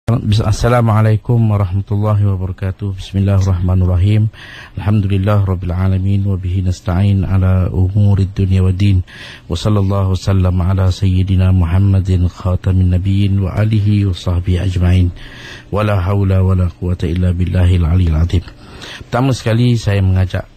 Assalamualaikum warahmatullahi wabarakatuh. Bismillahirrahmanirrahim. Alhamdulillah rabbil alamin wa bihi nasta'in ala umurid dunya waddin. Wa sallallahu wasallam ala sayyidina Muhammadin khatamin nabiyyin wa alihi wa sahbihi ajma'in. Wa la haula wa la quwata illa billahil aliyil azim. Pertama sekali saya mengajak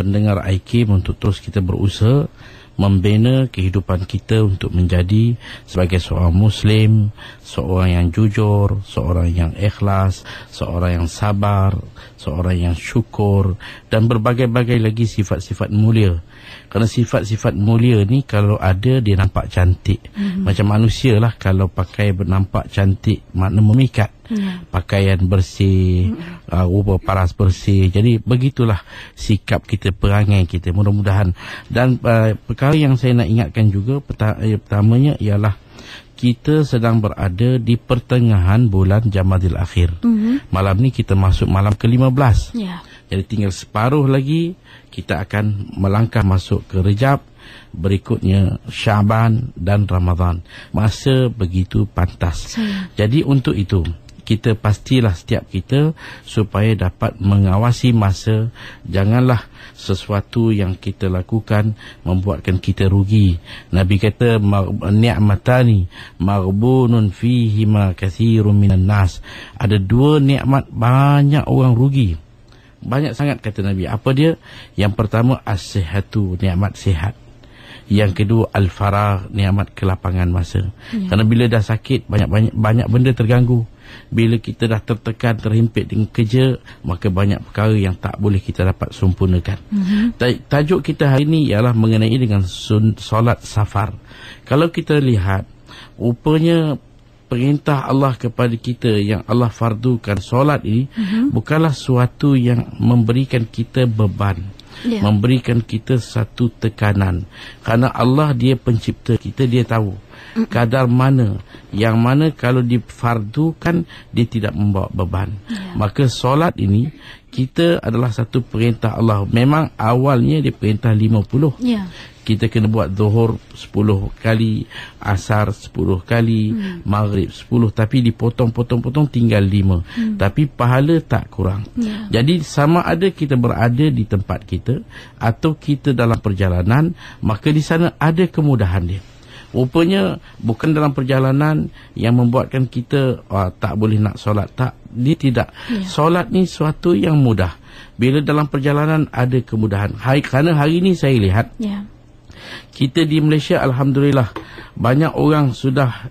pendengar IKIM untuk terus kita berusaha membina kehidupan kita untuk menjadi sebagai seorang Muslim, seorang yang jujur, seorang yang ikhlas, seorang yang sabar, seorang yang syukur dan berbagai-bagai lagi sifat-sifat mulia. Kerana sifat-sifat mulia ni kalau ada dia nampak cantik. Macam manusia lah, kalau pakai bernampak cantik makna memikat. Pakaian bersih, rupa paras bersih. Jadi begitulah sikap kita, perangai kita. Mudah-mudahan. Dan perkara yang saya nak ingatkan juga pertamanya ialah kita sedang berada di pertengahan bulan Jamadil Akhir. Malam ni kita masuk malam ke-15. Jadi tinggal separuh lagi kita akan melangkah masuk ke Rejab, berikutnya Syaban dan Ramadan. Masa begitu pantas. Jadi untuk itu kita pastilah setiap kita supaya dapat mengawasi masa. Janganlah sesuatu yang kita lakukan membuatkan kita rugi. Nabi kata ni'matani maghbunun fihima katsirun minan nas. Ada dua nikmat banyak orang rugi. Banyak sangat kata Nabi. Apa dia? Yang pertama as-sihhatu, nikmat sihat. Yang kedua al-faragh, nikmat kelapangan masa. Kerana bila dah sakit banyak benda terganggu. Bila kita dah tertekan, terhimpit dengan kerja, maka banyak perkara yang tak boleh kita dapat sempurnakan. Tajuk kita hari ini ialah mengenai dengan solat safar. Kalau kita lihat, rupanya perintah Allah kepada kita yang Allah fardukan solat ini bukanlah suatu yang memberikan kita beban, memberikan kita satu tekanan. Kerana Allah dia pencipta kita, dia tahu kadar mana yang mana kalau difardukan dia tidak membawa beban. Maka solat ini kita adalah satu perintah Allah. Memang awalnya dia perintah 50. Kita kena buat zuhur 10 kali, asar 10 kali, maghrib 10, tapi dipotong-potong-potong tinggal 5. Tapi pahala tak kurang. Jadi sama ada kita berada di tempat kita atau kita dalam perjalanan, maka di sana ada kemudahan dia. Rupanya bukan dalam perjalanan yang membuatkan kita tak boleh nak solat. Tak, dia tidak. Solat ni suatu yang mudah. Bila dalam perjalanan ada kemudahan. Kerana hari ni saya lihat kita di Malaysia alhamdulillah banyak orang sudah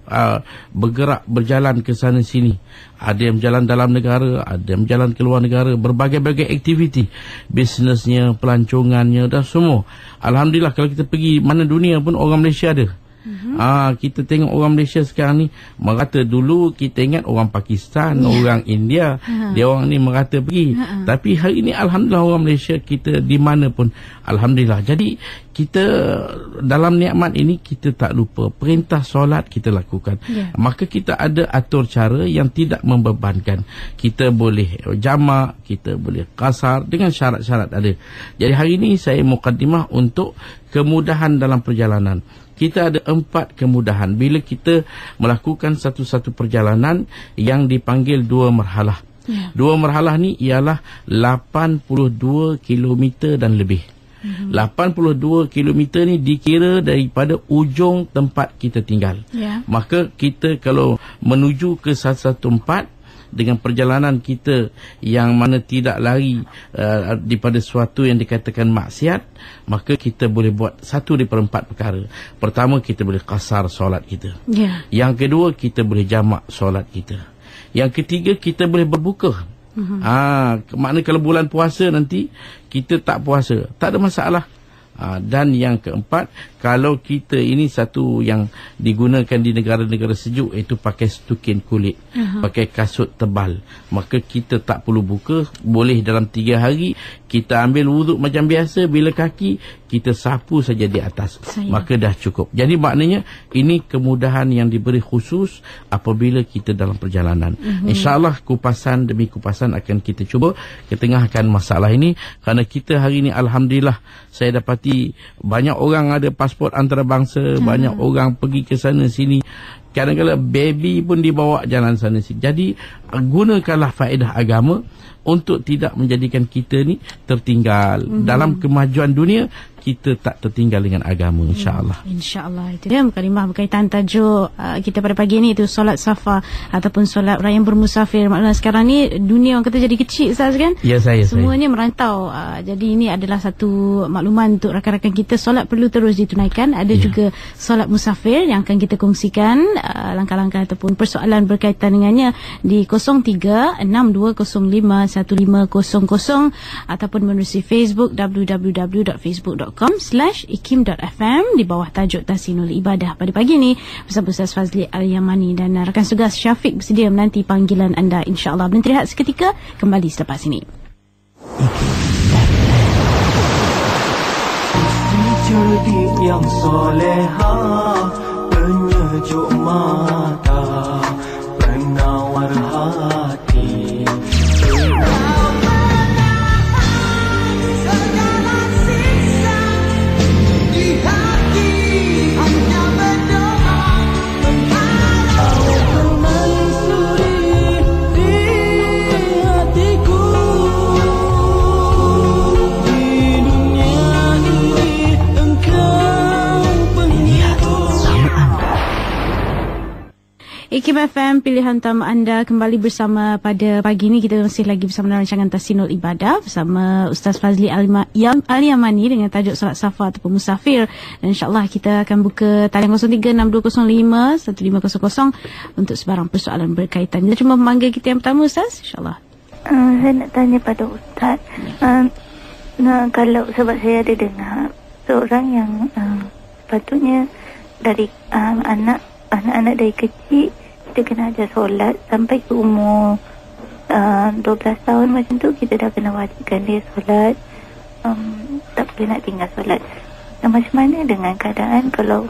bergerak berjalan ke sana sini. Ada yang berjalan dalam negara, ada yang berjalan ke luar negara, berbagai-bagai aktiviti, bisnesnya, pelancongannya dan semua. Alhamdulillah kalau kita pergi mana dunia pun orang Malaysia ada. Kita tengok orang Malaysia sekarang ni merata. Dulu kita ingat orang Pakistan, orang India, dia orang ni merata pergi. Tapi hari ni alhamdulillah orang Malaysia kita di mana pun alhamdulillah. Jadi kita dalam nikmat ini kita tak lupa perintah solat kita lakukan. Maka kita ada atur cara yang tidak membebankan. Kita boleh jamak, kita boleh qasar dengan syarat-syarat ada. Jadi hari ini saya mukaddimah untuk kemudahan dalam perjalanan. Kita ada 4 kemudahan bila kita melakukan satu-satu perjalanan yang dipanggil 2 marhalah. 2 marhalah ni ialah 82 km dan lebih. 82 km ni dikira daripada ujung tempat kita tinggal. Maka kita kalau menuju ke satu tempat dengan perjalanan kita yang mana tidak lari daripada sesuatu yang dikatakan maksiat, maka kita boleh buat satu daripada 4 perkara. Pertama, kita boleh qasar solat kita. Yang kedua, kita boleh jamak solat kita. Yang ketiga, kita boleh berbuka. Maknanya kalau bulan puasa nanti kita tak puasa, tak ada masalah. Dan yang keempat, kalau kita ini satu yang digunakan di negara-negara sejuk, iaitu pakai stukin kulit, pakai kasut tebal, maka kita tak perlu buka. Boleh dalam 3 hari kita ambil wuduk macam biasa. Bila kaki kita sapu saja di atas, maka dah cukup. Jadi maknanya ini kemudahan yang diberi khusus apabila kita dalam perjalanan. InsyaAllah kupasan demi kupasan akan kita cuba ketengahkan masalah ini. Kerana kita hari ini alhamdulillah saya dapati Nanti banyak orang ada pasport antarabangsa, banyak orang pergi ke sana sini. Kadang-kadang baby pun dibawa jalan sana sini. Jadi gunakanlah faedah agama untuk tidak menjadikan kita ni tertinggal. Dalam kemajuan dunia, kita tak tertinggal dengan agama, insya-Allah. InsyaAllah. Itu dia mukadimah berkaitan tajuk kita pada pagi ni, itu solat safar ataupun solat raya bermusafir. Maknanya sekarang ni dunia orang kata jadi kecil, Ustaz, kan? Ya, semuanya merantau. Jadi ini adalah satu makluman untuk rakan-rakan kita. Solat perlu terus ditunaikan. Ada juga solat musafir yang akan kita kongsikan langkah-langkah ataupun persoalan berkaitan dengannya di 0362051500 ataupun menerusi Facebook www.facebook.com/ikim.fm di bawah tajuk Tahsinul Ibadah pada pagi ini bersama Ustaz Fazli Al-Yamani dan rakan tugas Syafiq bersedia menanti panggilan anda, insya-Allah. Berhenti rehat seketika, kembali selepas ini. Cerdik yang soleha, penyejuk mata, penawar hati. IKIM FM, pilihan utama anda, kembali bersama pada pagi ini. Kita masih lagi bersama rancangan Tahsinul Ibadah bersama Ustaz Fazli Al-Yamani dengan tajuk solat safar ataupun musafir. Dan insyaAllah kita akan buka talian 0362051500 untuk sebarang persoalan berkaitan. Kita cuma memanggil kita yang pertama, Ustaz, insyaAllah. Saya nak tanya pada Ustaz, kalau sebab saya ada dengar seorang yang sepatutnya dari anak-anak dari kecil kita kena ajar solat sampai ke umur 12 tahun macam tu, kita dah kena wajibkan dia solat, tak boleh nak tinggal solat. Dan macam mana dengan keadaan kalau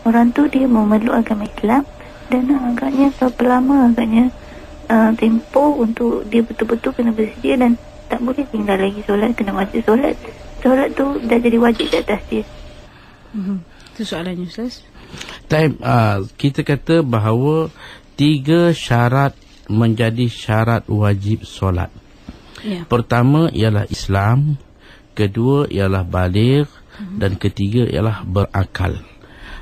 orang tu dia memeluk agama Islam dan agaknya berapa lama agaknya tempoh untuk dia betul-betul kena bersedia dan tak boleh tinggal lagi solat, kena wajib solat tu dah jadi wajib di atas dia. Itu soalannya, Ustaz. Kita kata bahawa 3 syarat menjadi syarat wajib solat. Pertama ialah Islam, kedua ialah baligh, dan ketiga ialah berakal.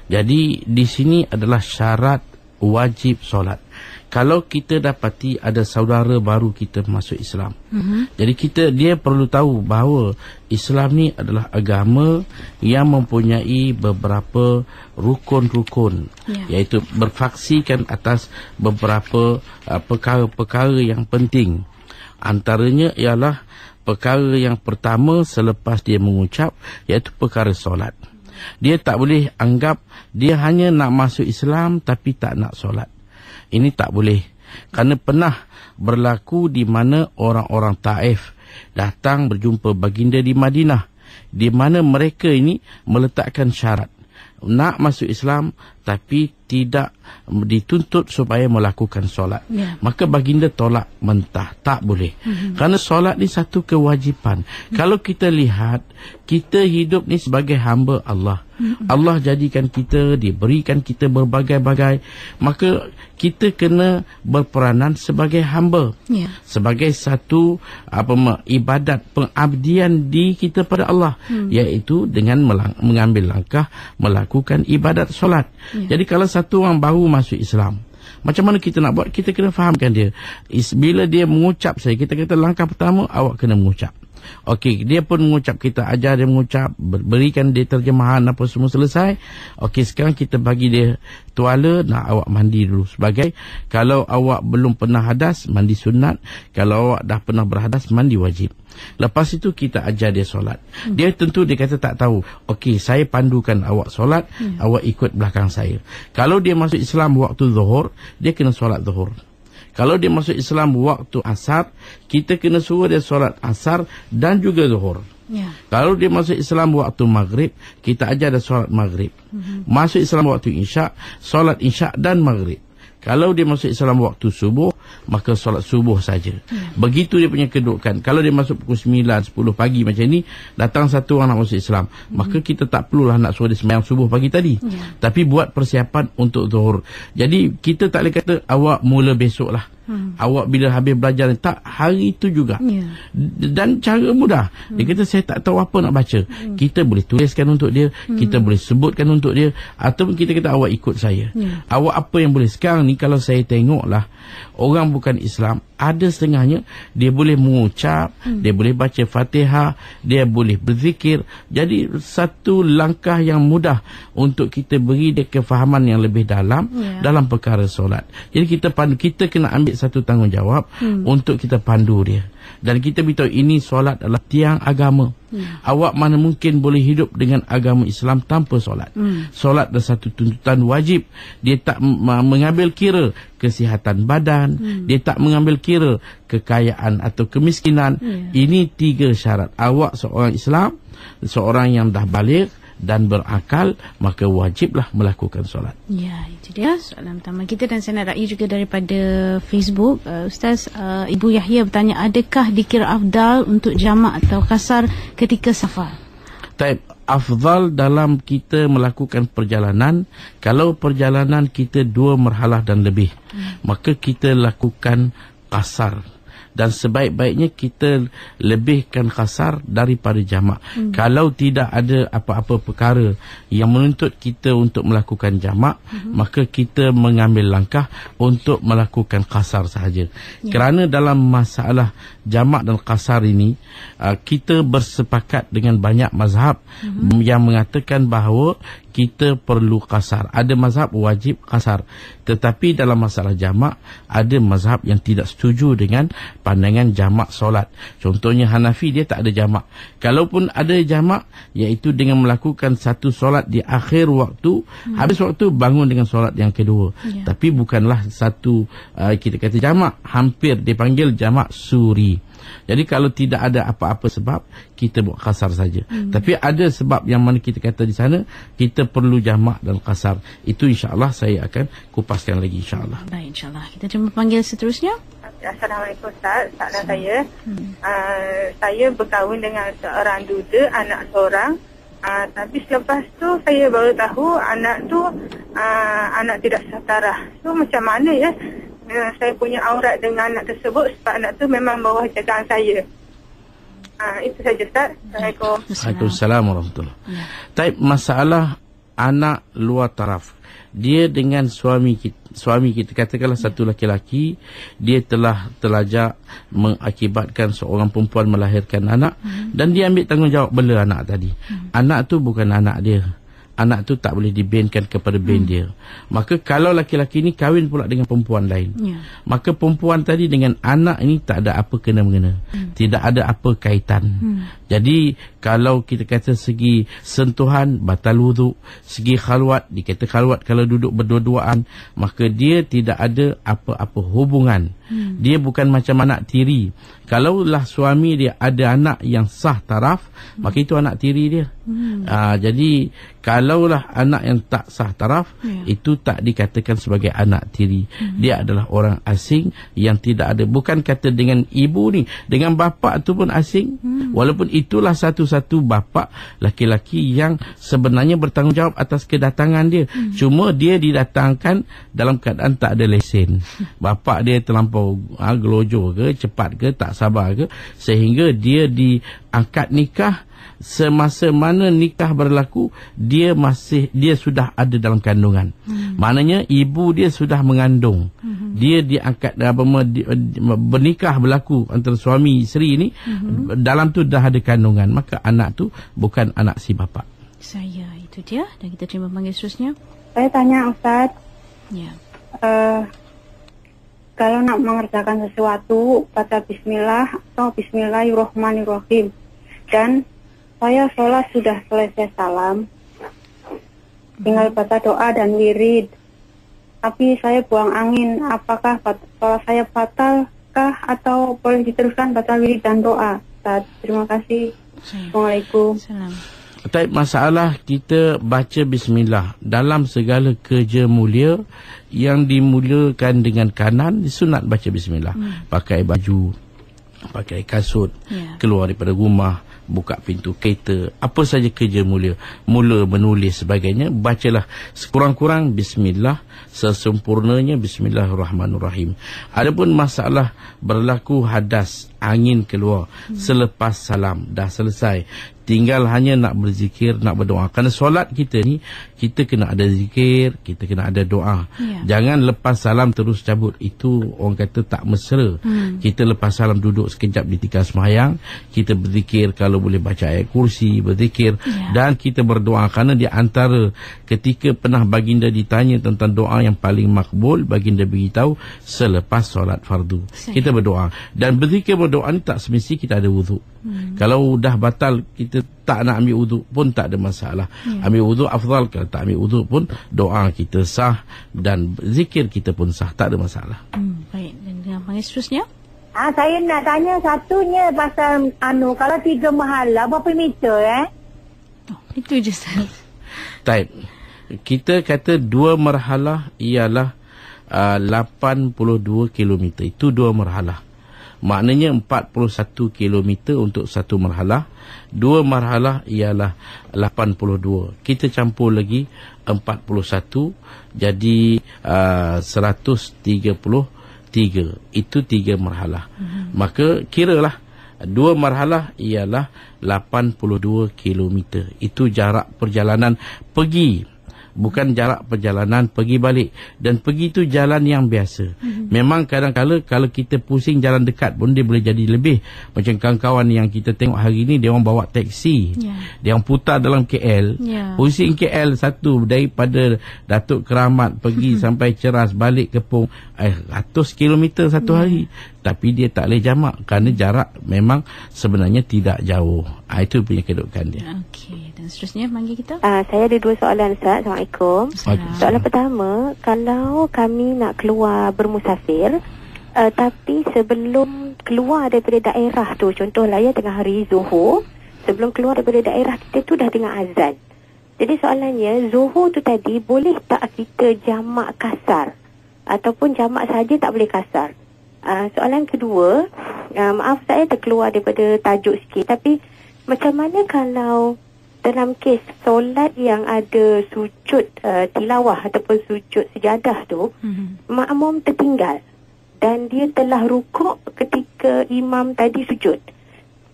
Jadi di sini adalah syarat wajib solat. Kalau kita dapati ada saudara baru kita masuk Islam, jadi dia perlu tahu bahawa Islam ni adalah agama yang mempunyai beberapa rukun-rukun, iaitu berfaksikan atas beberapa perkara-perkara yang penting. Antaranya ialah perkara yang pertama selepas dia mengucap, iaitu perkara solat. Dia tak boleh anggap dia hanya nak masuk Islam tapi tak nak solat. Ini tak boleh. Kerana pernah berlaku di mana orang-orang Taif datang berjumpa baginda di Madinah, di mana mereka ini meletakkan syarat nak masuk Islam tapi tidak dituntut supaya melakukan solat. Maka baginda tolak mentah, tak boleh. Kerana solat ni satu kewajipan. Kalau kita lihat, kita hidup ni sebagai hamba Allah. Allah jadikan kita, diberikan kita berbagai-bagai, maka kita kena berperanan sebagai hamba, sebagai satu ibadat pengabdian di kita pada Allah, iaitu dengan mengambil langkah melakukan ibadat solat. Jadi kalau satu orang baru masuk Islam, macam mana kita nak buat? Kita kena fahamkan dia. Bila dia mengucap kita kata langkah pertama awak kena mengucap. Okey, dia pun mengucap, kita ajar dia mengucap, berikan dia terjemahan apa semua selesai. Okey, sekarang kita bagi dia tuala, nak awak mandi dulu. Sebagai kalau awak belum pernah hadas, mandi sunat. Kalau awak dah pernah berhadas, mandi wajib. Lepas itu kita ajar dia solat. Dia tentu dia kata tak tahu. Okey, saya pandukan awak solat, awak ikut belakang saya. Kalau dia masuk Islam waktu zuhur, dia kena solat zuhur. Kalau dia masuk Islam waktu asar, kita kena suruh dia solat asar dan juga zuhur. Kalau dia masuk Islam waktu maghrib, kita ajar dia solat maghrib. Masuk Islam waktu isyak, solat isyak dan maghrib. Kalau dia masuk Islam waktu subuh, maka solat subuh saja. Begitu dia punya kedudukan. Kalau dia masuk pukul 9, 10 pagi macam ni, datang satu orang nak masuk Islam, maka kita tak perlulah nak suruh dia sembahyang subuh pagi tadi. Tapi buat persiapan untuk zuhur. Jadi kita tak boleh kata awak mula besok lah. Awak bila habis belajar, tak, hari itu juga. Dan cara mudah. Dia kata saya tak tahu apa nak baca. Kita boleh tuliskan untuk dia, kita boleh sebutkan untuk dia, ataupun kita kata awak ikut saya. Awak apa yang boleh. Sekarang ni kalau saya tengoklah, orang bukan Islam, ada setengahnya dia boleh mengucap, dia boleh baca Fatihah, dia boleh berzikir. Jadi satu langkah yang mudah untuk kita beri dia kefahaman yang lebih dalam dalam perkara solat. Jadi kita kena ambil satu tanggungjawab untuk kita pandu dia. Dan kita beritahu ini solat adalah tiang agama. Awak mana mungkin boleh hidup dengan agama Islam tanpa solat. Solat adalah satu tuntutan wajib. Dia tak mengambil kira kesihatan badan, dia tak mengambil kira kekayaan atau kemiskinan. Ini 3 syarat. Awak seorang Islam, seorang yang dah baligh dan berakal, maka wajiblah melakukan solat. Ya, itu dia soalan pertama kita. Dan saya nak raih juga daripada Facebook. Ustaz, Ibu Yahya bertanya, adakah dikira afdal untuk jamak atau qasar ketika safar? Taib, afdal dalam kita melakukan perjalanan, kalau perjalanan kita 2 marhalah dan lebih, maka kita lakukan qasar. Dan sebaik-baiknya kita lebihkan qasar daripada jamak. Kalau tidak ada apa-apa perkara yang menuntut kita untuk melakukan jamak, maka kita mengambil langkah untuk melakukan qasar sahaja. Kerana dalam masalah jamak dan qasar ini, kita bersepakat dengan banyak mazhab yang mengatakan bahawa kita perlu qasar. Ada mazhab wajib qasar. Tetapi dalam masalah jamak, ada mazhab yang tidak setuju dengan pandangan jamak solat. Contohnya Hanafi, dia tak ada jamak. Kalaupun ada jamak, iaitu dengan melakukan satu solat di akhir waktu, habis waktu bangun dengan solat yang kedua. Tapi bukanlah satu, kita kata jamak, hampir dipanggil jamak suri. Jadi kalau tidak ada apa-apa sebab, kita buat qasar saja. Tapi ada sebab yang mana kita kata di sana, kita perlu jamak dan qasar. Itu insya-Allah saya akan kupaskan lagi insya-Allah. Baik, insya-Allah. Kita cuba panggil seterusnya. Assalamualaikum Ustaz. Soalan saya, saya berkahwin dengan seorang duda, anak seorang. Tapi selepas tu saya baru tahu anak tu anak tidak setarah. So macam mana ya saya punya aurat dengan anak tersebut, sebab anak tu memang bawah jagaan saya. Itu saja Ustaz. Assalamualaikum. Waalaikumsalam warahmatullahi. Taib, masalah anak luar taraf, dia dengan suami kita katakanlah satu laki-laki, dia telah terlajak mengakibatkan seorang perempuan melahirkan anak, dan dia ambil tanggungjawab bela anak tadi. Anak tu bukan anak dia. Anak tu tak boleh dibinkan kepada bin dia. Maka kalau laki-laki ni kahwin pula dengan perempuan lain, maka perempuan tadi dengan anak ini tak ada apa kena-mengena. Tidak ada apa kaitan. Jadi kalau kita kata segi sentuhan, batal wuduk. Segi khalwat, dikata khalwat kalau duduk berdua-duaan, maka dia tidak ada apa-apa hubungan. Dia bukan macam anak tiri. Kalaulah suami dia ada anak yang sah taraf, maka itu anak tiri dia. Jadi kalaulah anak yang tak sah taraf, itu tak dikatakan sebagai anak tiri. Dia adalah orang asing yang tidak ada, bukan kata dengan ibu ni, dengan bapa tu pun asing. Walaupun itulah satu-satu bapa laki-laki yang sebenarnya bertanggungjawab atas kedatangan dia. Cuma dia didatangkan dalam keadaan tak ada lesen. Bapa dia terlampau gelojo ke, cepat ke, tak sabar ke, sehingga dia diangkat nikah. Semasa mana nikah berlaku, dia sudah ada dalam kandungan. Maknanya ibu dia sudah mengandung. Dia diangkat, bernikah berlaku antara suami isteri ni, dalam tu dah ada kandungan, maka anak tu bukan anak si bapa. Saya, itu dia. Dan kita terima panggil seterusnya. Saya tanya Ustaz, kalau nak mengerjakan sesuatu, baca bismillah atau bismillahirrahmanirrahim. Dan saya sholat sudah selesai salam, tinggal baca doa dan wirid. Tapi saya buang angin, apakah sholat saya batalkah atau boleh diteruskan baca wirid dan doa? Ustaz, terima kasih. Assalamualaikum. Tak masalah kita baca bismillah dalam segala kerja mulia yang dimulakan dengan kanan, disunat baca bismillah. Pakai baju, pakai kasut, keluar daripada rumah, buka pintu kereta, apa saja kerja mulia, mula menulis sebagainya, bacalah sekurang-kurang bismillah, sesempurnanya bismillahirrahmanirrahim. Adapun masalah berlaku hadas, angin keluar selepas salam, dah selesai, tinggal hanya nak berzikir, nak berdoa. Kerana solat kita ni, kita kena ada zikir, kita kena ada doa. Jangan lepas salam terus cabut. Itu orang kata tak mesra. Kita lepas salam duduk sekejap di tikar sembahyang, kita berzikir, kalau boleh baca ayat kursi, berzikir, dan kita berdoa. Kerana di antara ketika pernah baginda ditanya tentang doa yang paling makbul, baginda beritahu selepas solat fardu. Kita berdoa. Dan berzikir berdoa ni tak semesti kita ada wuduk. Kalau dah batal, kita tak nak ambil wuduk pun tak ada masalah. Ambil wuduk afdal. Kalau tak ambil wuduk pun doa kita sah dan zikir kita pun sah, tak ada masalah. Baik, dan dengan panggil seterusnya. Saya nak tanya satunya pasal kalau 3 mahala berapa meter Itu je Ustaz. Taib. Kita kata 2 marhalah ialah 82 km. Itu 2 marhalah. Maknanya 41 km untuk satu marhalah. 2 marhalah ialah 82. Kita campur lagi 41, jadi 133. Itu 3 marhalah. Maka kiralah 2 marhalah ialah 82 km. Itu jarak perjalanan pergi, bukan jarak perjalanan pergi balik. Dan pergi tu jalan yang biasa. Memang kadang-kadang kalau kita pusing jalan dekat pun dia boleh jadi lebih. Macam kawan-kawan yang kita tengok hari ni, dia orang bawa teksi, dia orang putar dalam KL, pusing KL satu, daripada Datuk Keramat pergi sampai Ceras, balik Kepung, 100 km satu hari. Tapi dia tak boleh jamak kerana jarak memang sebenarnya tidak jauh. Itu punya kedudukan dia. Okey, dan seterusnya panggil kita. Saya ada 2 soalan Ustaz. Assalamualaikum. Soalan pertama, kalau kami nak keluar bermusafir, tapi sebelum keluar daripada daerah tu, contohlah tengah hari Zuhur, sebelum keluar daripada daerah kita tu dah tengah azan. Jadi soalannya, Zuhur tu tadi boleh tak kita jamak kasar? Ataupun jamak saja tak boleh kasar? Soalan kedua, maaf saya terkeluar daripada tajuk sikit, tapi macam mana kalau dalam kes solat yang ada sujud tilawah ataupun sujud sejadah tu, makmum tertinggal dan dia telah rukuk ketika imam tadi sujud.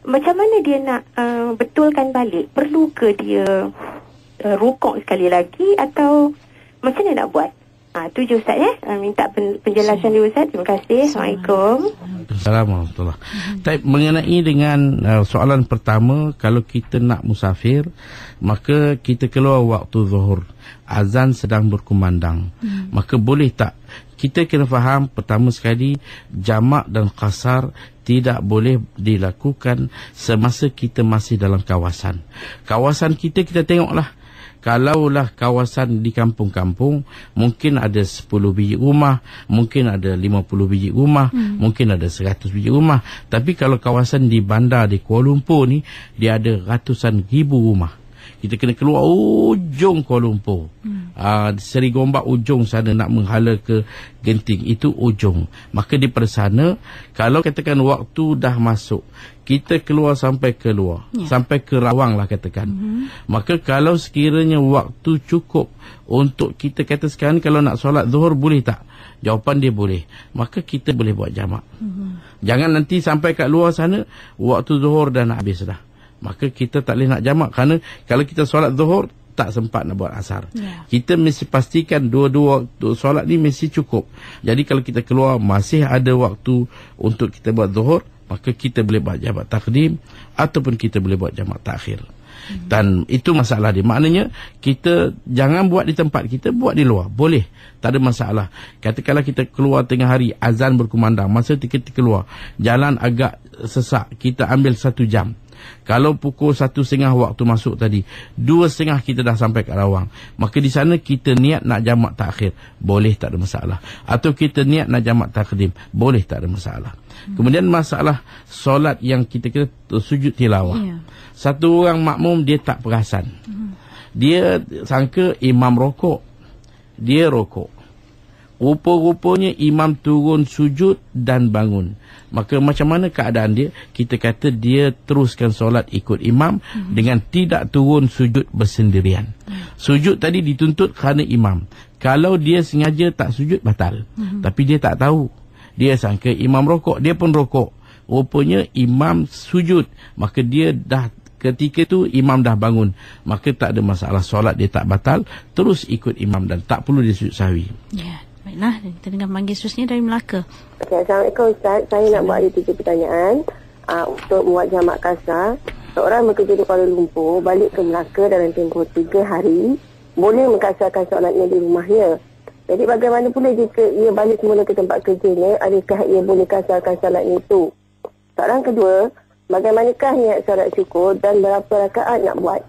Macam mana dia nak betulkan balik? Perlu ke dia rukuk sekali lagi atau macam mana nak buat? Itu je Ustaz minta penjelasan dia Ustaz. Terima kasih. Assalamualaikum. Assalamualaikum. Mengenai dengan soalan pertama, kalau kita nak musafir, maka kita keluar waktu zuhur, azan sedang berkumandang, maka boleh tak? Kita kena faham pertama sekali, jamak dan qasar tidak boleh dilakukan semasa kita masih dalam kawasan. Kawasan kita tengoklah. Kalaulah kawasan di kampung-kampung, mungkin ada 10 biji rumah, mungkin ada 50 biji rumah, mungkin ada 100 biji rumah. Tapi kalau kawasan di bandar di Kuala Lumpur ni, dia ada ratusan ribu rumah. Kita kena keluar ujung Kuala Lumpur, Seri Gombak ujung sana, nak menghala ke Genting, itu ujung. Maka di sana, kalau katakan waktu dah masuk, kita keluar sampai keluar, sampai ke Rawang lah katakan, maka kalau sekiranya waktu cukup untuk kita kata sekarang, kalau nak solat zuhur boleh tak? Jawapan dia boleh. Maka kita boleh buat jamak. Jangan nanti sampai kat luar sana, waktu zuhur dah nak habis dah. Maka kita tak boleh nak jamak, kerana kalau kita solat zuhur tak sempat nak buat asar. Kita mesti pastikan dua-dua waktu solat ni mesti cukup. Jadi kalau kita keluar masih ada waktu untuk kita buat zuhur, maka kita boleh buat jamak takdim ataupun kita boleh buat jamak takhir. Dan itu masalah dia. Maknanya kita jangan buat di tempat kita, buat di luar. Boleh, tak ada masalah. Katakanlah kita keluar tengah hari, azan berkumandang, masa kita keluar, jalan agak sesak, kita ambil 1 jam. Kalau pukul 1.30 waktu masuk tadi, 2.30 kita dah sampai kat Rawang, maka di sana kita niat nak jamak takhir, boleh, tak ada masalah. Atau kita niat nak jamak takdim, boleh, tak ada masalah. Kemudian masalah solat yang kita kira sujud tilawah. Satu orang makmum dia tak perasan. Dia sangka imam rokok, dia rokok. Rupa-rupanya imam turun sujud dan bangun. Maka macam mana keadaan dia? Kita kata dia teruskan solat ikut imam dengan tidak turun sujud bersendirian. Sujud tadi dituntut kerana imam. Kalau dia sengaja tak sujud, batal. Tapi dia tak tahu. Dia sangka imam rokok, dia pun rokok. Rupanya imam sujud, maka dia dah, ketika tu imam dah bangun, maka tak ada masalah, solat dia tak batal, terus ikut imam dan tak perlu dia sujud sahwi. Ya, baiklah, kita dengar panggil seterusnya dari Melaka. Okay, Assalamualaikum Ustaz. Saya nak buat ada 3 pertanyaan untuk buat jamak kasar. Seorang bekerja di Kuala Lumpur, balik ke Melaka dalam tempoh 3 hari, boleh mengkasarkan solatnya di rumahnya. Jadi bagaimana pula jika ia balik semula ke tempat kerjanya, adakah ia boleh kasarkan solatnya itu? Soalan kedua, bagaimanakah niat solat syukur dan berapa rakaat nak buat?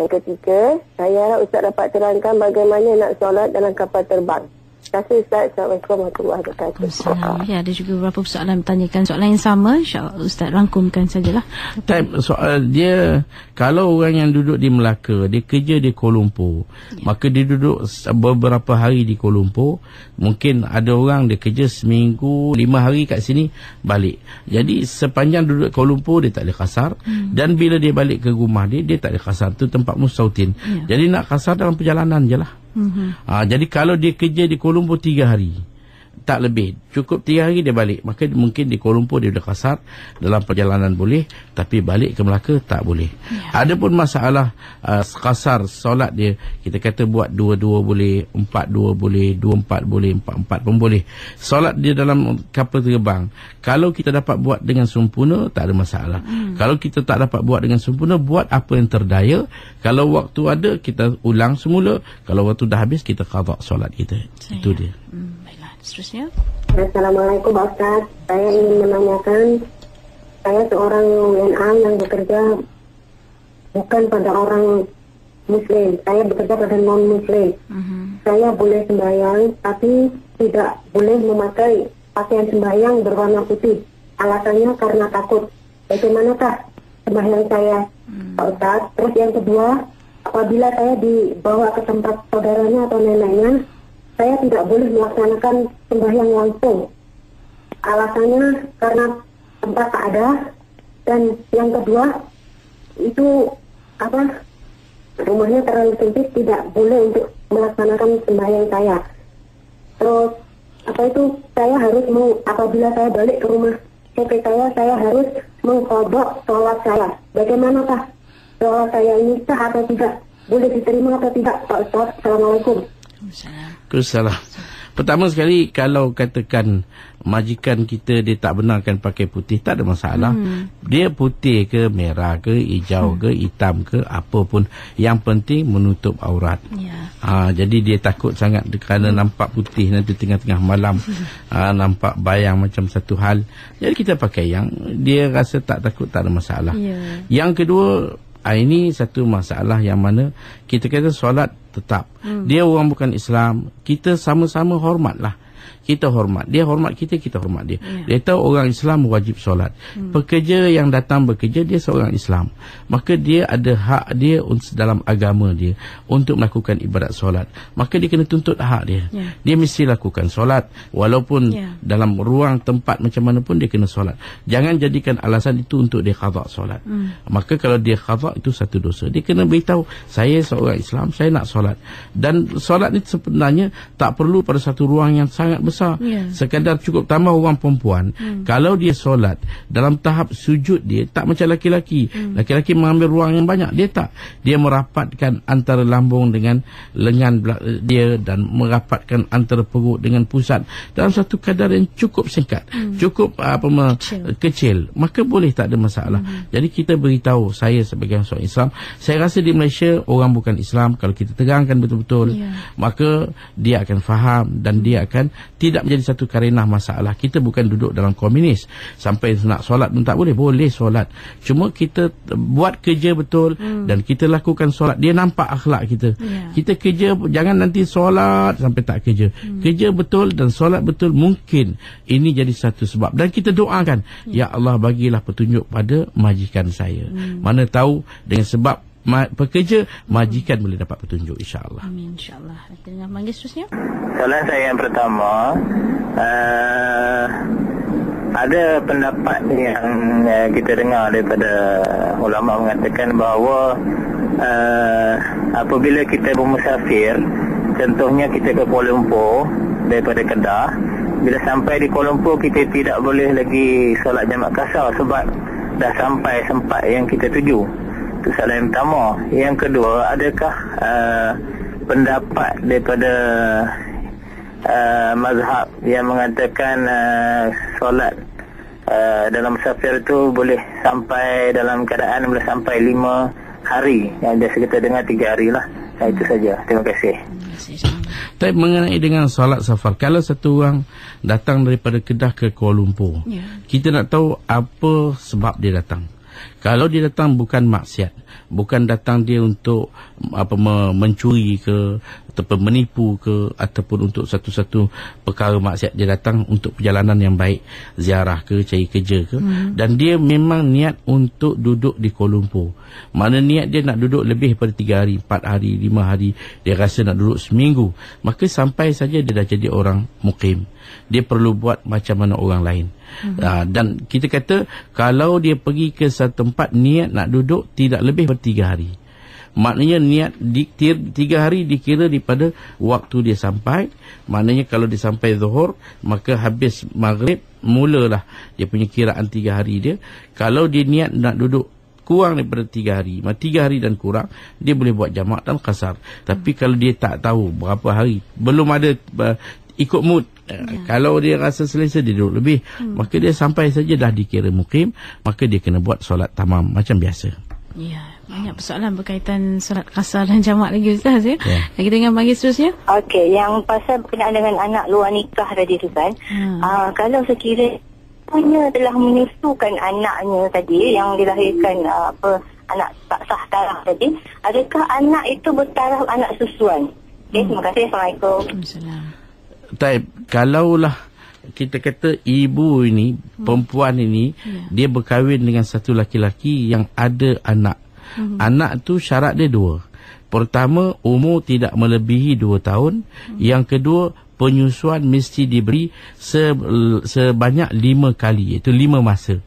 Yang ketiga, saya harap Ustaz dapat terangkan bagaimana nak solat dalam kapal terbang. Terima kasih Ustaz. Assalamualaikum warahmatullahi wabarakatuh. Assalamualaikum. Ya, ada juga beberapa persoalan bertanyakan soalan yang sama. InsyaAllah Ustaz rangkumkan sajalah. Soal dia, kalau orang yang duduk di Melaka, dia kerja di Kuala Lumpur, maka dia duduk beberapa hari di Kuala Lumpur. Mungkin ada orang dia kerja seminggu 5 hari kat sini, balik. Jadi sepanjang duduk Kuala Lumpur, dia tak boleh kasar. Dan bila dia balik ke rumah dia, dia tak boleh kasar. Itu tempat mustautin. Jadi nak kasar dalam perjalanan je lah. Jadi kalau dia kerja di Kuala Lumpur 3 hari, tak lebih, cukup 3 hari dia balik, maka mungkin di Kuala Lumpur dia dah kasar, dalam perjalanan boleh, tapi balik ke Melaka tak boleh. Ada pun masalah kasar solat dia, kita kata buat 2-2 boleh, 4-2 boleh, 2-4 boleh, 4-4 pun boleh. Solat dia dalam kapal terbang, kalau kita dapat buat dengan sempurna, tak ada masalah. Kalau kita tak dapat buat dengan sempurna, buat apa yang terdaya. Kalau waktu ada, kita ulang semula. Kalau waktu dah habis, kita qada solat kita. Itu dia. Baiklah, seterusnya. Assalamualaikum Pak Ustaz. Saya ingin menanyakan, saya seorang WNA yang bekerja bukan pada orang Muslim. Saya bekerja pada non-Muslim. Saya boleh sembahyang, tapi tidak boleh memakai pakaian sembahyang berwarna putih. Alasannya karena takut. Bagaimanakah sembahyang saya, Pak Ustaz? Terus yang kedua, apabila saya dibawa ke tempat saudaranya atau neneknya, saya tidak boleh melaksanakan sembahyang langsung. Alasannya karena tempat tak ada. Dan yang kedua, itu rumahnya terlalu sempit, tidak boleh untuk melaksanakan sembahyang saya. Terus saya harus apabila saya balik ke rumah kakek saya harus mengqadha sholat saya. Bagaimanakah sholat saya ini sah atau tidak? Boleh diterima atau tidak, Pak Ustaz? Assalamualaikum. Waalaikumsalam. Pertama sekali, kalau katakan majikan kita dia tak benarkan pakai putih, tak ada masalah. Dia putih ke, merah ke, hijau ke, hitam ke, apa pun, yang penting menutup aurat. Jadi dia takut sangat kerana nampak putih nanti tengah-tengah malam, nampak bayang macam satu hal. Jadi kita pakai yang dia rasa tak takut, tak ada masalah. Yang kedua, ini satu masalah yang mana kita kata solat tetap. Dia orang bukan Islam, kita sama-sama hormatlah. Kita hormat, dia hormat kita, kita hormat dia. Dia tahu orang Islam wajib solat. Pekerja yang datang bekerja, dia seorang Islam, maka dia ada hak dia dalam agama dia untuk melakukan ibadat solat. Maka dia kena tuntut hak dia. Dia mesti lakukan solat, walaupun dalam ruang tempat macam mana pun dia kena solat. Jangan jadikan alasan itu untuk dia qada solat. Maka kalau dia qada, itu satu dosa. Dia kena beritahu, saya seorang Islam, saya nak solat. Dan solat ni sebenarnya tak perlu pada satu ruang yang sangat besar. Sekadar cukup tambah orang perempuan. Kalau dia solat dalam tahap sujud, dia tak macam laki-laki. Laki-laki mengambil ruang yang banyak, dia tak. Dia merapatkan antara lambung dengan lengan dia dan merapatkan antara perut dengan pusat dalam satu kadar yang cukup singkat, cukup kecil. Maka boleh, tak ada masalah. Jadi kita beritahu, saya sebagai seorang Islam, saya rasa di Malaysia orang bukan Islam, kalau kita terangkan betul-betul, maka dia akan faham dan dia akan tidak menjadi satu karenah masalah. Kita bukan duduk dalam komunis sampai nak solat pun tak boleh solat. Cuma kita buat kerja betul dan kita lakukan solat. Dia nampak akhlak kita. Kita kerja, jangan nanti solat sampai tak kerja. Kerja betul dan solat betul, mungkin ini jadi satu sebab. Dan kita doakan, ya Allah bagilah petunjuk pada majikan saya. Mana tahu dengan sebab pekerja, majikan boleh dapat petunjuk, insya-Allah. Amin, insya-Allah. Kita dengar panggil seterusnya. Soalan saya yang pertama, ada pendapat yang kita dengar daripada ulama mengatakan bahawa apabila kita bermusafir, contohnya kita ke Kuala Lumpur daripada Kedah, bila sampai di Kuala Lumpur kita tidak boleh lagi solat jamak qasar sebab dah sampai tempat yang kita tuju. Itu soalan yang pertama. Yang kedua, adakah pendapat daripada mazhab yang mengatakan solat dalam musafir itu boleh sampai dalam keadaan boleh sampai 5 hari, yang biasa kita dengar 3 hari lah. Itu saja. Terima kasih. Tapi mengenai dengan solat safar, kalau satu orang datang daripada Kedah ke Kuala Lumpur, kita nak tahu apa sebab dia datang. Kalau dia datang bukan maksiat, bukan datang dia untuk mencuri ke ataupun menipu ke ataupun untuk satu-satu perkara maksiat, dia datang untuk perjalanan yang baik, ziarah ke, cari kerja ke, dan dia memang niat untuk duduk di Kuala Lumpur. Mana niat dia nak duduk lebih daripada 3 hari, 4 hari, 5 hari, dia rasa nak duduk seminggu, maka sampai saja dia dah jadi orang mukim. Dia perlu buat macam mana orang lain. Dan kita kata kalau dia pergi ke satu tempat niat nak duduk tidak lebih daripada 3 hari, maknanya niat 3 hari dikira daripada waktu dia sampai. Maknanya kalau dia sampai zuhur, maka habis maghrib mulalah dia punya kiraan 3 hari dia. Kalau dia niat nak duduk kurang daripada 3 hari, 3 hari dan kurang, dia boleh buat jamak dan qasar. Tapi kalau dia tak tahu berapa hari, belum ada ikut mood, kalau dia rasa selesa dia duduk lebih, maka dia sampai saja dah dikira mukim, maka dia kena buat solat tamam macam biasa. Ya, banyak persoalan berkaitan solat qasar dan jamak lagi, Ustaz, ya. Kita dengan panggil seterusnya. Okey, yang pasal berkenaan dengan anak luar nikah tadi tu kan. Kalau sekiranya punya telah menyusukan anaknya tadi yang dilahirkan anak tak sah taraf tadi, adakah anak itu bertaraf anak susuan? Okey, terima kasih. Assalamualaikum. Kalaulah kita kata ibu ini, perempuan ini, dia berkahwin dengan satu laki-laki yang ada anak. Anak tu syarat dia 2. Pertama, umur tidak melebihi 2 tahun. Yang kedua, penyusuan mesti diberi sebanyak 5 kali, iaitu 5 masa.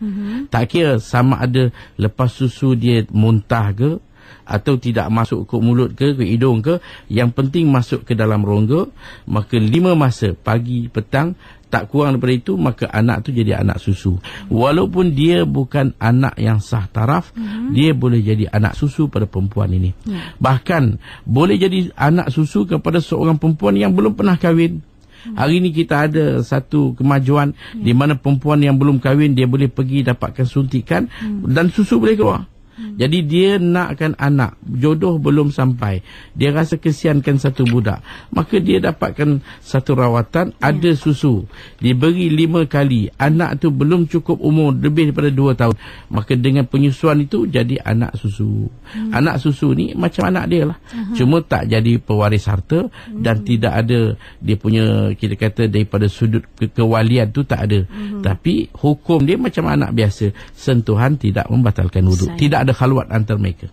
Tak kira sama ada lepas susu dia muntah ke, atau tidak masuk ke mulut ke hidung ke, yang penting masuk ke dalam rongga, maka 5 masa, pagi, petang, tak kurang daripada itu, maka anak tu jadi anak susu. Walaupun dia bukan anak yang sah taraf, dia boleh jadi anak susu pada perempuan ini. Bahkan boleh jadi anak susu kepada seorang perempuan yang belum pernah kahwin. Hari ini kita ada satu kemajuan di mana perempuan yang belum kahwin, dia boleh pergi dapatkan suntikan dan susu boleh keluar. Jadi dia nakkan anak, jodoh belum sampai, dia rasa kesiankan satu budak, maka dia dapatkan satu rawatan, ada susu, diberi 5 kali, anak tu belum cukup umur, lebih daripada 2 tahun, maka dengan penyusuan itu jadi anak susu. Anak susu ni macam anak dia lah, cuma tak jadi pewaris harta dan tidak ada dia punya, kita kata daripada sudut kewalian tu tak ada, tapi hukum dia macam anak biasa, sentuhan tidak membatalkan wuduk, tidak ada khalwat antar mereka.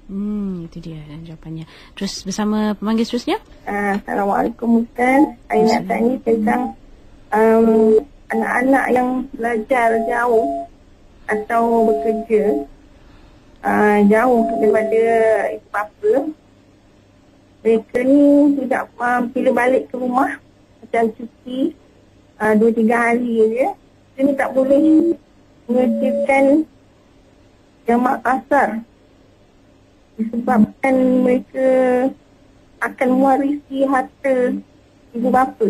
Itu dia jawapannya. Terus bersama pemanggil seterusnya. Assalamualaikum Ustaz. Saya nak tanya tentang anak-anak yang belajar jauh atau bekerja jauh daripada ibu bapa. Mereka ni tidak bila balik ke rumah macam cuti 2-3 hari je, dia ni tak boleh mengerjakan jamak qasar disebabkan mereka akan mewarisi harta ibu bapa.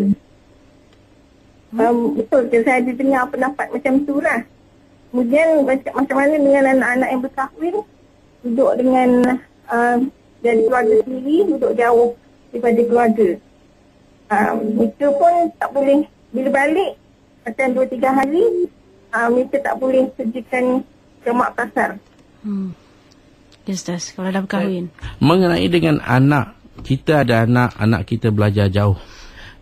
Betul ke saya dengar pendapat macam tu lah. Kemudian macam mana dengan anak-anak yang berkahwin, duduk dengan dari keluarga sendiri, duduk jauh daripada keluarga. Mereka pun tak boleh bila balik macam 2-3 hari mereka tak boleh pergikan jemaah kasar. Ya, Ustaz, kalau dah berkahwin. Mengenai dengan anak, kita ada anak kita belajar jauh.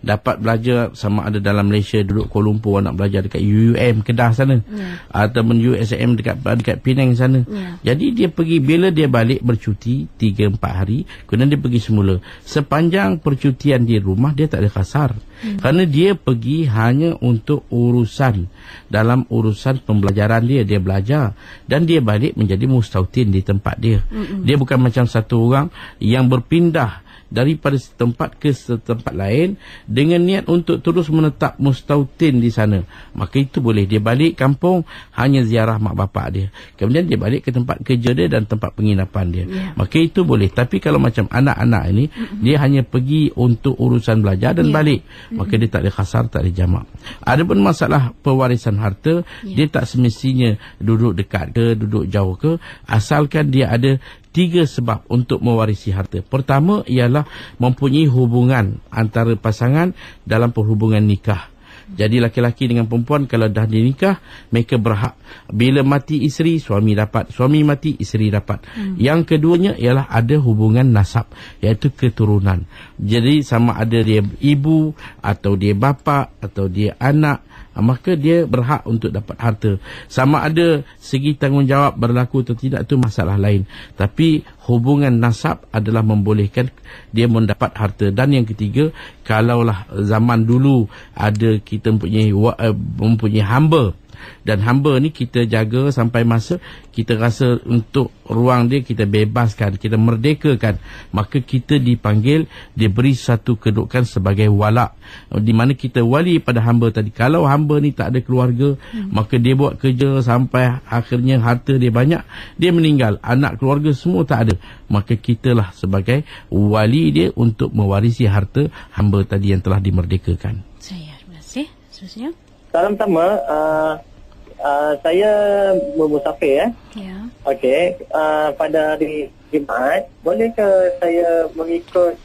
Dapat belajar sama ada dalam Malaysia, duduk Kuala Lumpur, anak belajar dekat UUM Kedah sana, ataupun USM dekat Penang sana. Jadi dia pergi, bila dia balik bercuti 3-4 hari, kemudian dia pergi semula. Sepanjang percutian di rumah dia tak ada kasar. Kerana dia pergi hanya untuk urusan, dalam urusan pembelajaran dia belajar, dan dia balik menjadi mustautin di tempat dia. Dia bukan macam satu orang yang berpindah daripada setempat ke setempat lain dengan niat untuk terus menetap mustautin di sana. Maka itu boleh. Dia balik kampung hanya ziarah mak bapak dia, kemudian dia balik ke tempat kerja dia dan tempat penginapan dia. Maka itu boleh. Tapi kalau macam anak-anak ini, dia hanya pergi untuk urusan belajar dan balik, maka dia tak ada kasar, tak ada jamak. Adapun masalah pewarisan harta, dia tak semestinya duduk dekat ke duduk jauh ke, asalkan dia ada 3 sebab untuk mewarisi harta. Pertama ialah mempunyai hubungan antara pasangan dalam perhubungan nikah. Jadi laki-laki dengan perempuan kalau dah dinikah, mereka berhak. Bila mati isteri, suami dapat. Suami mati, isteri dapat. Yang keduanya ialah ada hubungan nasab, iaitu keturunan. Jadi sama ada dia ibu, atau dia bapa, atau dia anak, maka dia berhak untuk dapat harta. Sama ada segi tanggungjawab berlaku atau tidak, itu masalah lain. Tapi hubungan nasab adalah membolehkan dia mendapat harta. Dan yang ketiga, kalaulah zaman dulu ada kita mempunyai hamba, dan hamba ni kita jaga sampai masa kita rasa untuk ruang dia kita bebaskan, kita merdekakan, maka kita dipanggil, diberi satu kedudukan sebagai wala, di mana kita wali pada hamba tadi. Kalau hamba ni tak ada keluarga, maka dia buat kerja sampai akhirnya harta dia banyak, dia meninggal, anak keluarga semua tak ada, maka kitalah sebagai wali dia untuk mewarisi harta hamba tadi yang telah dimerdekakan. Terima kasih. Seterusnya. Salam pertama, saya bermusafir Ya. Okey, pada hari Jumaat, bolehkah saya mengikut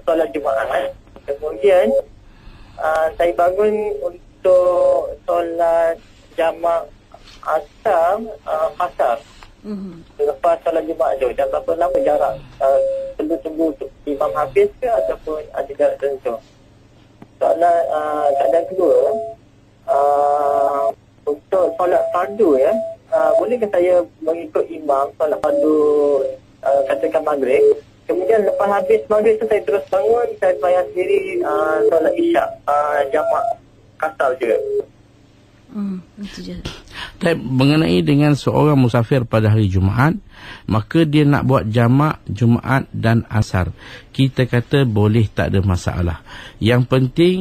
solat Jumaat? Kemudian saya bangun untuk solat jamak asar pasar. Lepas solat Jumaat tu, dan berapa lama jarak? Perlu tunggu imam habis ke ataupun ada jarak tertentu? Soalan keadaan kedua, untuk solat fardu bolehkah saya mengikut imam solat fardu katakan maghrib, kemudian lepas habis maghrib tu saya terus bangun, saya bayar sendiri solat isyak jamak kasar juga. Itu je. Dan mengenai dengan seorang musafir pada hari Jumaat, maka dia nak buat jamak Jumaat dan asar, kita kata boleh, tak ada masalah. Yang penting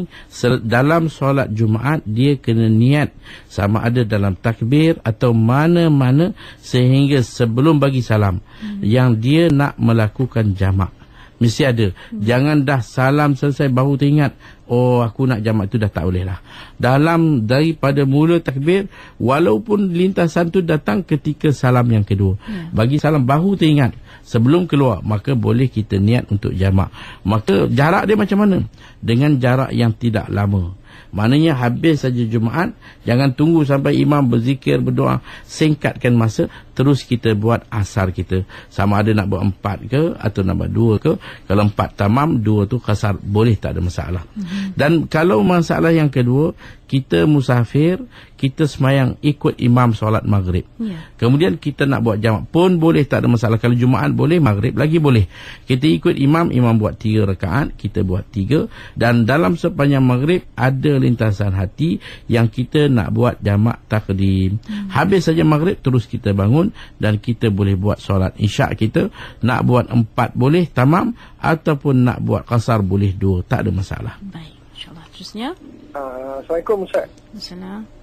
dalam solat Jumaat dia kena niat sama ada dalam takbir atau mana-mana, sehingga sebelum bagi salam yang dia nak melakukan jamak. Mesti ada. Jangan dah salam selesai baru teringat, oh aku nak jamak, tu dah tak boleh lah. Daripada mula takbir, walaupun lintasan tu datang ketika salam yang kedua, bagi salam baru teringat sebelum keluar, maka boleh kita niat untuk jamak. Maka jarak dia macam mana? Dengan jarak yang tidak lama. Maknanya habis saja Jumaat, jangan tunggu sampai imam berzikir, berdoa, singkatkan masa, terus kita buat asar kita. Sama ada nak buat 4 ke atau nak buat 2 ke. Kalau 4 tamam, 2 tu kasar, boleh, tak ada masalah. Dan kalau masalah yang kedua, kita musafir, kita semayang ikut imam solat maghrib. Kemudian kita nak buat jamak pun boleh, tak ada masalah. Kalau Jumaat boleh, maghrib lagi boleh. Kita ikut imam buat 3 rakaat, kita buat 3. Dan dalam sepanjang maghrib ada lintasan hati yang kita nak buat jamak takdim. Habis saja maghrib, terus kita bangun dan kita boleh buat solat isyak kita. Nak buat 4 boleh, tamam, ataupun nak buat kasar boleh 2, tak ada masalah. Baik, insyaAllah. Terusnya. Assalamualaikum Ustaz. Assalamualaikum.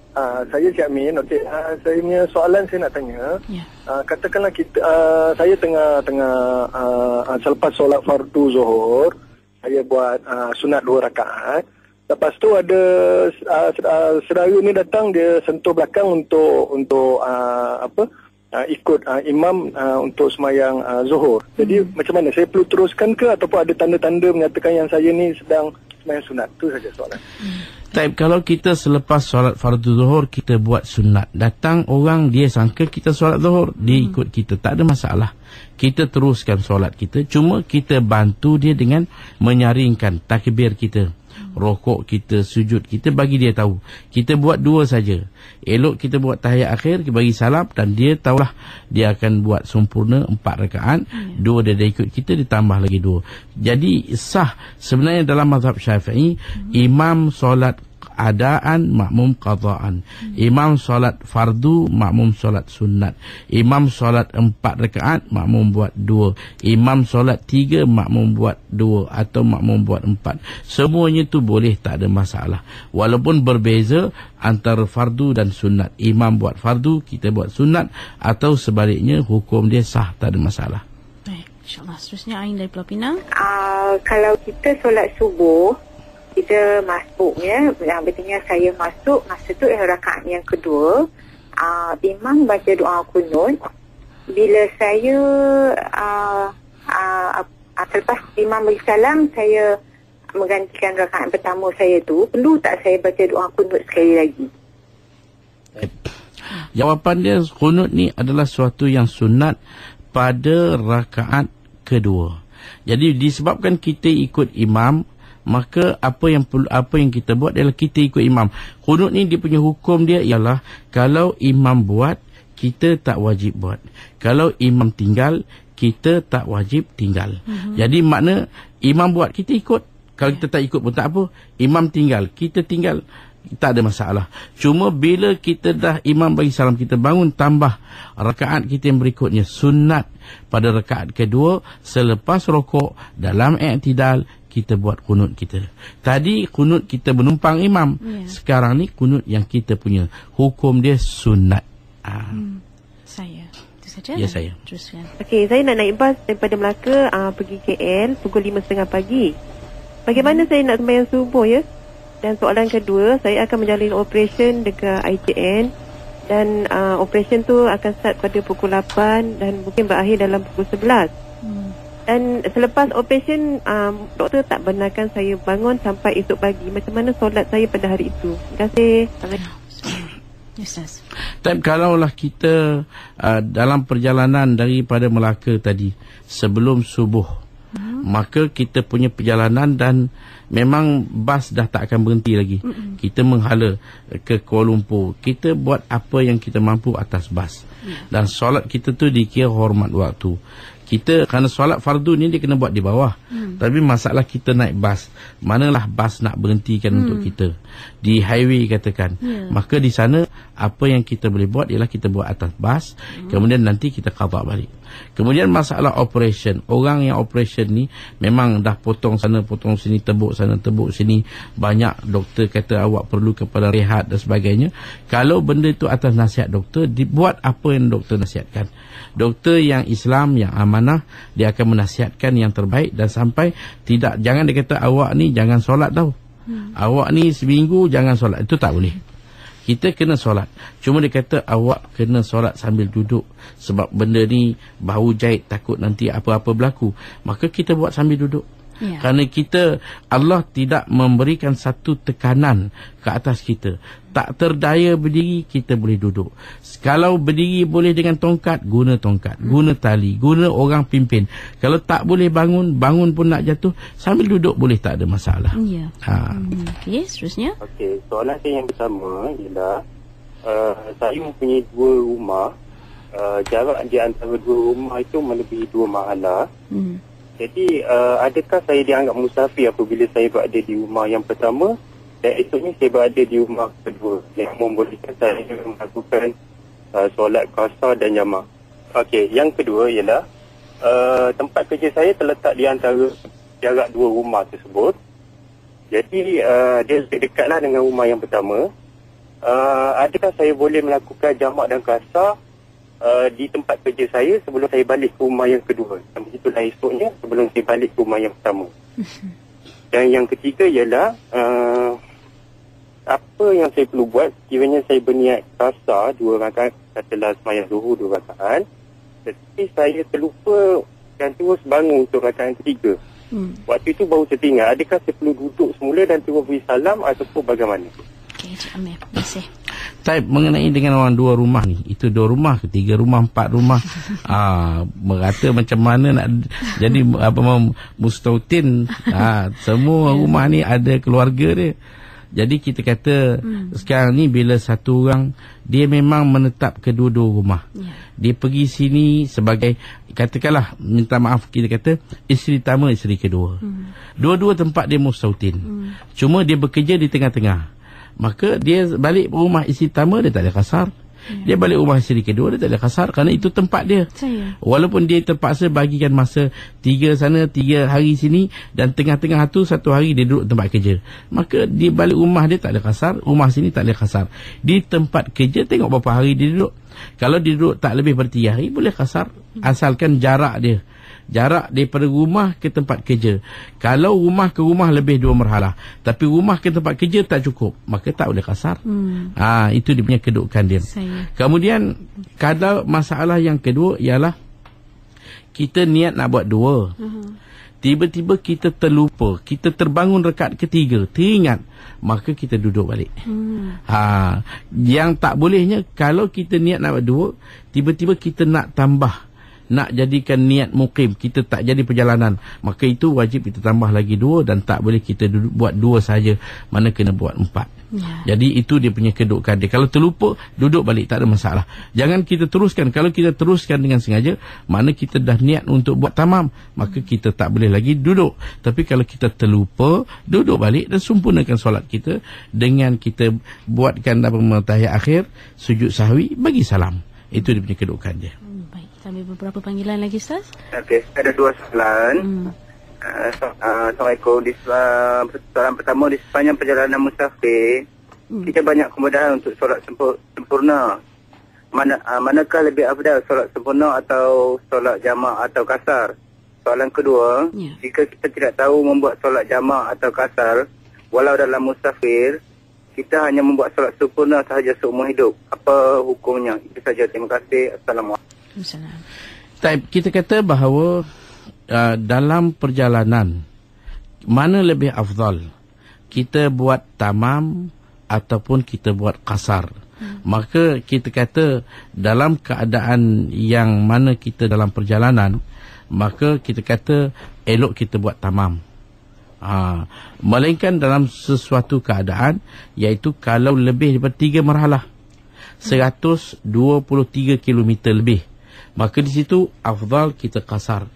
Saya Cik Amin. Okey, saya punya soalan saya nak tanya. Katakanlah kita saya tengah selepas solat fardu Zuhur, saya buat sunat 2 rakaat. Lepas tu ada saudara ni datang, dia sentuh belakang untuk ikut imam untuk semayang Zuhur. Jadi macam mana? Saya perlu teruskan ke ataupun ada tanda-tanda menyatakan yang saya ni sedang semayang sunat? Itu saja soalan. Taib, kalau kita selepas solat fardu zuhur kita buat sunat, datang orang dia sangka kita solat zuhur, dia ikut kita, tak ada masalah. Kita teruskan solat kita, cuma kita bantu dia dengan menyaringkan takbir kita, rokok kita, sujud kita, bagi dia tahu. Kita buat 2 saja. Elok kita buat tahiyat akhir, kita bagi salam, dan dia tahulah dia akan buat sempurna 4 rakaat. 2 dia dah ikut kita, ditambah lagi 2. Jadi sah sebenarnya dalam mazhab Syafi'i. Imam solat adaan, makmum qadaan. Imam solat fardu, makmum solat sunat. Imam solat 4 rakaat, makmum buat 2. Imam solat 3, makmum buat 2 atau makmum buat 4. Semuanya tu boleh, tak ada masalah. Walaupun berbeza antara fardu dan sunat. Imam buat fardu, kita buat sunat, atau sebaliknya, hukum dia sah, tak ada masalah. Baik, insyaAllah. Seterusnya Ain dari Pulau Pinang. Kalau kita solat subuh, kita masuknya, yang betulnya saya masuk masa tu rakaat yang kedua, imam baca doa kunut. Bila saya selepas imam beri salam, saya menggantikan rakaat pertama saya tu, perlu tak saya baca doa kunut sekali lagi? Jawapan dia, kunut ni adalah suatu yang sunat pada rakaat kedua. Jadi disebabkan kita ikut imam, maka apa yang kita buat adalah kita ikut imam. Kunut ni dia punya hukum dia ialah kalau imam buat, kita tak wajib buat. Kalau imam tinggal, kita tak wajib tinggal. Jadi makna imam buat, kita ikut. Kalau kita tak ikut pun tak apa. Imam tinggal, kita tinggal, tak ada masalah. Cuma bila kita dah imam bagi salam, kita bangun, tambah rakaat kita yang berikutnya, sunat pada rakaat kedua selepas rokok, dalam i'tidal kita buat kunut kita. Tadi kunut kita menumpang imam. Sekarang ni kunut yang kita punya, hukum dia sunat. Saya itu saja. Ya, saya teruskan. Okey, saya nak naik bas daripada Melaka pergi KL pukul 5.30 pagi. Bagaimana saya nak sembahyang subuh ya? Dan soalan kedua, saya akan menjalani operation dekat IJN, dan operation tu akan start pada pukul 8 dan mungkin berakhir dalam pukul 11. Dan selepas operation, doktor tak benarkan saya bangun sampai esok pagi. Macam mana solat saya pada hari itu? Terima kasih. Ustaz. Tapi kalaulah kita dalam perjalanan daripada Melaka tadi sebelum subuh, maka kita punya perjalanan dan memang bas dah tak akan berhenti lagi. Kita menghala ke Kuala Lumpur, kita buat apa yang kita mampu atas bas. Dan solat kita tu dikira hormat waktu. Kita kerana solat fardu ni dia kena buat di bawah. Tapi masalah kita naik bas, manalah bas nak berhentikan untuk kita di highway katakan. Maka di sana apa yang kita boleh buat ialah kita buat atas bas, kemudian nanti kita qada balik. Kemudian masalah operation, orang yang operation ni memang dah potong sana potong sini, tebuk sana tebuk sini, banyak doktor kata awak perlu kepada rehat dan sebagainya. Kalau benda itu atas nasihat doktor, dibuat apa yang doktor nasihatkan. Doktor yang Islam, yang amanah, dia akan menasihatkan yang terbaik. Dan sampai tidak, jangan dia kata awak ni jangan solat tau, awak ni seminggu jangan solat, itu tak boleh. Kita kena solat. Cuma dia kata awak kena solat sambil duduk, sebab benda ni bau jahit, takut nanti apa-apa berlaku. Maka kita buat sambil duduk. Kerana kita, Allah tidak memberikan satu tekanan ke atas kita. Tak terdaya berdiri, kita boleh duduk. Kalau berdiri boleh dengan tongkat, guna tongkat, guna tali, guna orang pimpin. Kalau tak boleh bangun, bangun pun nak jatuh, sambil duduk boleh, tak ada masalah. Okey, seterusnya. Okey, soalan saya yang pertama ialah saya mempunyai 2 rumah. Jarak di antara 2 rumah itu melebihi 2 mahalah. Jadi adakah saya dianggap musafir apabila saya berada di rumah yang pertama dan esoknya saya berada di rumah kedua, yang membolehkan saya melakukan solat qasar dan jamak? Okey, yang kedua ialah tempat kerja saya terletak di antara jarak 2 rumah tersebut. Jadi dia lebih dekatlah dengan rumah yang pertama. Adakah saya boleh melakukan jamak dan qasar di tempat kerja saya sebelum saya balik ke rumah yang kedua, dan begitulah esoknya sebelum saya balik ke rumah yang pertama? Dan yang ketiga ialah apa yang saya perlu buat sekiranya saya berniat kasar 2 rakaat, katalah sembahyang zuhur 2 rakaat, tetapi saya terlupa dan terus bangun untuk rakaat yang ketiga. Waktu itu baru saya teringat, adakah saya perlu duduk semula dan terus beri salam ataupun bagaimana? Okey, Cik Amir, terima kasih. Type mengenai dengan orang 2 rumah ni, itu 2 rumah ke 3 rumah, 4 rumah, merata macam mana nak jadi mustautin. Semua rumah ni ada keluarga dia. Jadi kita kata sekarang ni bila satu orang dia memang menetap kedua-dua rumah, dia pergi sini sebagai, katakanlah, minta maaf, kita kata isteri pertama, isteri kedua, dua-dua tempat dia mustautin, cuma dia bekerja di tengah-tengah, maka dia balik rumah isteri pertama dia tak ada kasar, dia balik rumah isteri kedua dia tak ada kasar, kerana itu tempat dia. Walaupun dia terpaksa bagikan masa 3 sana 3 hari sini, dan tengah-tengah tu 1 hari dia duduk tempat kerja, maka dia balik rumah dia tak ada kasar, rumah sini tak ada kasar. Di tempat kerja tengok berapa hari dia duduk. Kalau dia duduk tak lebih daripada 3 hari boleh kasar, asalkan jarak dia, jarak daripada rumah ke tempat kerja. Kalau rumah ke rumah lebih 2 marhalah, tapi rumah ke tempat kerja tak cukup, maka tak boleh kasar. Itu dia punya kedudukan dia. Kemudian kalau masalah yang kedua ialah kita niat nak buat 2, tiba-tiba kita terlupa, kita terbangun rakaat ketiga, teringat, maka kita duduk balik. Yang tak bolehnya, kalau kita niat nak buat 2, tiba-tiba kita nak tambah, nak jadikan niat mukim, kita tak jadi perjalanan, maka itu wajib kita tambah lagi 2, dan tak boleh kita buat 2 saja, mana kena buat 4. Jadi itu dia punya kedudukan dia. Kalau terlupa, duduk balik, tak ada masalah. Jangan kita teruskan. Kalau kita teruskan dengan sengaja, mana kita dah niat untuk buat tamam, maka kita tak boleh lagi duduk. Tapi kalau kita terlupa, duduk balik dan sempurnakan solat kita dengan kita buatkan tahiyat akhir, sujud sahwi, bagi salam. Itu dia punya kedudukan dia. Kita ambil beberapa panggilan lagi, Ustaz. Okey, ada 2 soalan. Assalamualaikum. Soalan pertama, di sepanjang perjalanan musafir, kita banyak kemudahan untuk solat sempurna. Manakah lebih afdal, solat sempurna atau solat jamak atau kasar? Soalan kedua, jika kita tidak tahu membuat solat jamak atau kasar, walau dalam musafir, kita hanya membuat solat sempurna sahaja seumur hidup, apa hukumnya? Itu saja. Terima kasih. Assalamualaikum. Kita kata bahawa dalam perjalanan, mana lebih afdal, kita buat tamam ataupun kita buat kasar? Maka kita kata dalam keadaan yang mana kita dalam perjalanan, maka kita kata elok kita buat tamam. Melainkan dalam sesuatu keadaan, iaitu kalau lebih daripada 3 marhalah, 123 km lebih, maka di situ afdal kita kasar,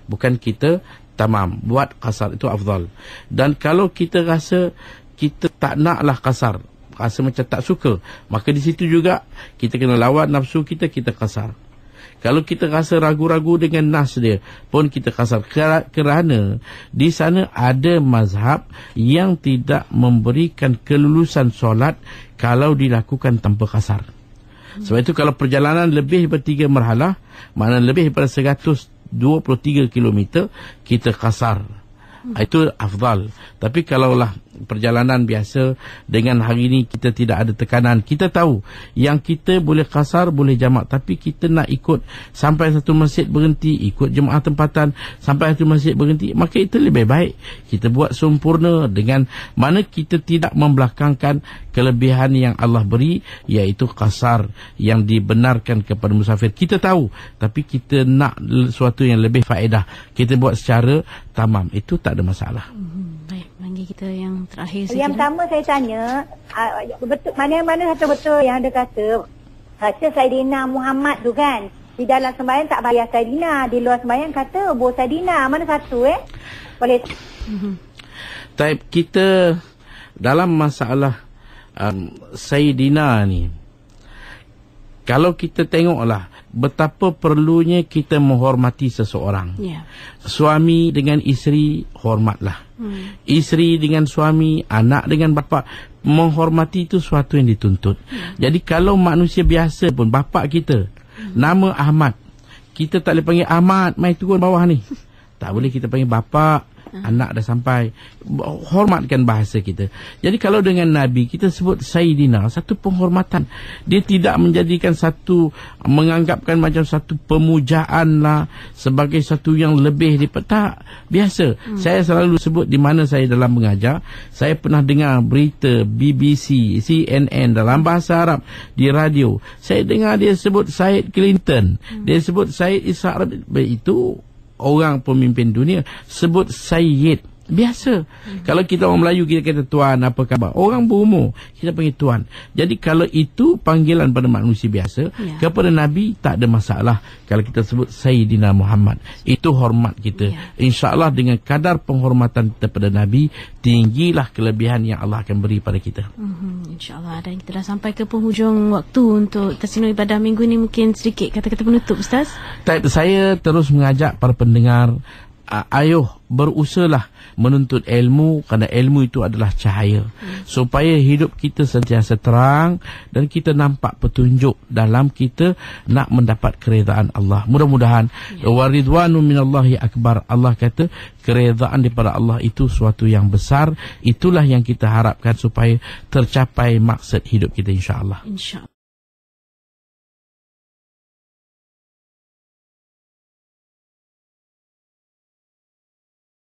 bukan kita tamam. Buat kasar itu afdal. Dan kalau kita rasa kita tak naklah kasar, rasa macam tak suka, maka di situ juga kita kena lawan nafsu kita, kita kasar. Kalau kita rasa ragu-ragu dengan nas dia pun kita kasar, kerana di sana ada mazhab yang tidak memberikan kelulusan solat kalau dilakukan tanpa kasar. Sebab itu kalau perjalanan lebih daripada 3 marhalah, maknanya lebih daripada 123 km, kita kasar. Itu afdal. Tapi kalaulah perjalanan biasa, dengan hari ini kita tidak ada tekanan, kita tahu yang kita boleh kasar, boleh jamak, tapi kita nak ikut sampai satu masjid berhenti, ikut jemaah tempatan sampai satu masjid berhenti, maka itu lebih baik kita buat sempurna, dengan mana kita tidak membelakangkan kelebihan yang Allah beri, iaitu kasar yang dibenarkan kepada musafir. Kita tahu, tapi kita nak sesuatu yang lebih faedah, kita buat secara tamam, itu tak ada masalah. Baik, bagi kita yang terakhir. Yang pertama saya tanya, betul mana satu betul yang ada kata rasa Saidina Muhammad tu kan, di dalam sembahyang tak bayar Saidina, di luar sembahyang kata bo Saidina, mana satu boleh? Type kita dalam masalah Saidina ni, kalau kita tengoklah betapa perlunya kita menghormati seseorang. Suami dengan isteri, hormatlah. Isteri dengan suami, anak dengan bapa, menghormati itu suatu yang dituntut. Jadi kalau manusia biasa pun, bapa kita nama Ahmad, kita tak boleh panggil Ahmad, mai turun bawah ni. Tak boleh, kita panggil bapa. Anak dah sampai, hormatkan bahasa kita. Jadi kalau dengan Nabi kita sebut Sayyidina, satu penghormatan. Dia tidak menjadikan satu, menganggapkan macam satu pemujaan lah, sebagai satu yang lebih tak, biasa. Saya selalu sebut di mana saya dalam mengajar, saya pernah dengar berita BBC, CNN dalam bahasa Arab di radio. Saya dengar dia sebut Syed Clinton, dia sebut Syed Ishaq Rabi. Itu orang pemimpin dunia sebut Sayyid, biasa. Kalau kita orang Melayu kita kata tuan, apa khabar. Orang berumur kita panggil tuan. Jadi kalau itu panggilan pada manusia biasa, kepada Nabi tak ada masalah. Kalau kita sebut Sayyidina Muhammad, itu hormat kita. InsyaAllah dengan kadar penghormatan kita pada Nabi, tinggilah kelebihan yang Allah akan beri pada kita. InsyaAllah. Dan kita dah sampai ke penghujung waktu untuk Tersinul Ibadah minggu ni. Mungkin sedikit kata-kata penutup, Ustaz. Saya terus mengajak para pendengar, ayuh berusahalah menuntut ilmu, kerana ilmu itu adalah cahaya, supaya hidup kita sentiasa terang dan kita nampak petunjuk dalam kita nak mendapat keredaan Allah. Mudah-mudahan waridwanu minallahi akbar. Allah kata keredaan daripada Allah itu suatu yang besar. Itulah yang kita harapkan supaya tercapai maksud hidup kita, insya-Allah.